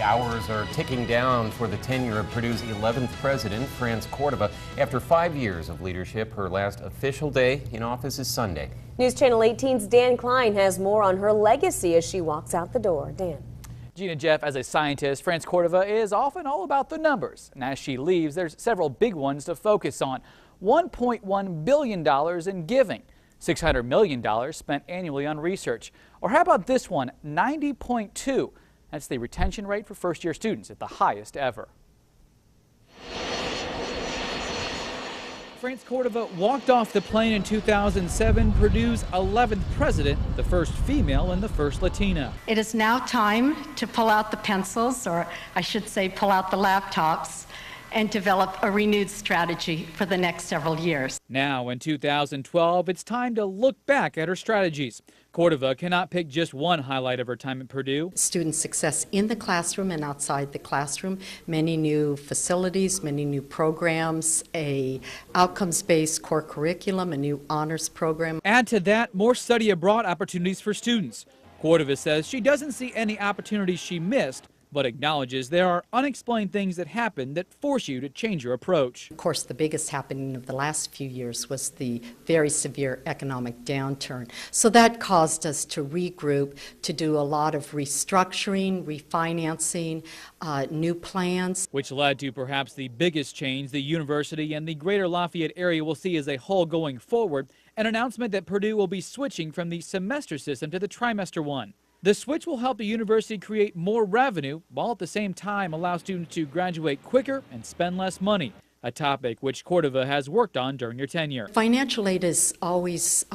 The hours are ticking down for the tenure of Purdue's 11th president, Cordova. After 5 years of leadership, her last official day in office is Sunday. News Channel 18's Dan Klein has more on her legacy as she walks out the door. Dan. Gina, Jeff, as a scientist, Cordova is often all about the numbers. And as she leaves, there's several big ones to focus on. $1.1 billion in giving. $600 million spent annually on research. Or how about this one, 90.2. That's the retention rate for first-year students at the highest ever. Cordova walked off the plane in 2007, Purdue's 11th president, the first female and the first Latina. It is now time to pull out the pencils, or I should say pull out the laptops, and develop a renewed strategy for the next several years. Now in 2012, it's time to look back at her strategies. Cordova cannot pick just one highlight of her time at Purdue. Student success in the classroom and outside the classroom, many new facilities, many new programs, a outcomes-based core curriculum, a new honors program. Add to that more study abroad opportunities for students. Cordova says she doesn't see any opportunities she missed, but acknowledges there are unexplained things that happen that force you to change your approach. Of course, the biggest happening of the last few years was the very severe economic downturn. So that caused us to regroup, to do a lot of restructuring, refinancing, new plans. Which led to perhaps the biggest change the university and the greater Lafayette area will see as a whole going forward, an announcement that Purdue will be switching from the semester system to the trimester one. The switch will help the university create more revenue, while at the same time allow students to graduate quicker and spend less money, a topic which Cordova has worked on during her tenure. Financial aid has always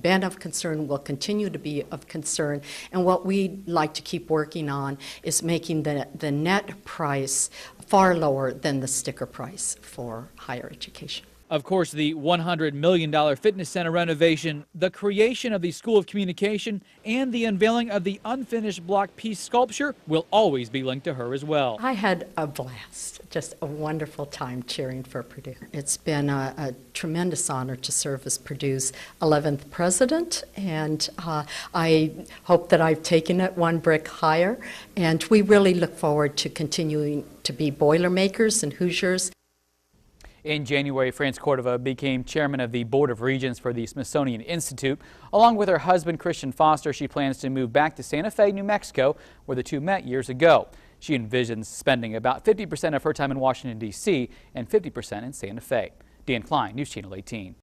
been of concern, will continue to be of concern, and what we'd like to keep working on is making the net price far lower than the sticker price for higher education. Of course, the $100 million fitness center renovation, the creation of the School of Communication, and the unveiling of the unfinished block piece sculpture will always be linked to her as well. I had a blast, just a wonderful time cheering for Purdue. It's been a tremendous honor to serve as Purdue's 11th president, and I hope that I've taken it one brick higher, and we really look forward to continuing to be Boilermakers and Hoosiers. In January, Cordova became chairman of the Board of Regents for the Smithsonian Institute. Along with her husband, Christian Foster, she plans to move back to Santa Fe, New Mexico, where the two met years ago. She envisions spending about 50% of her time in Washington, D.C. and 50% in Santa Fe. Dan Klein, News Channel 18.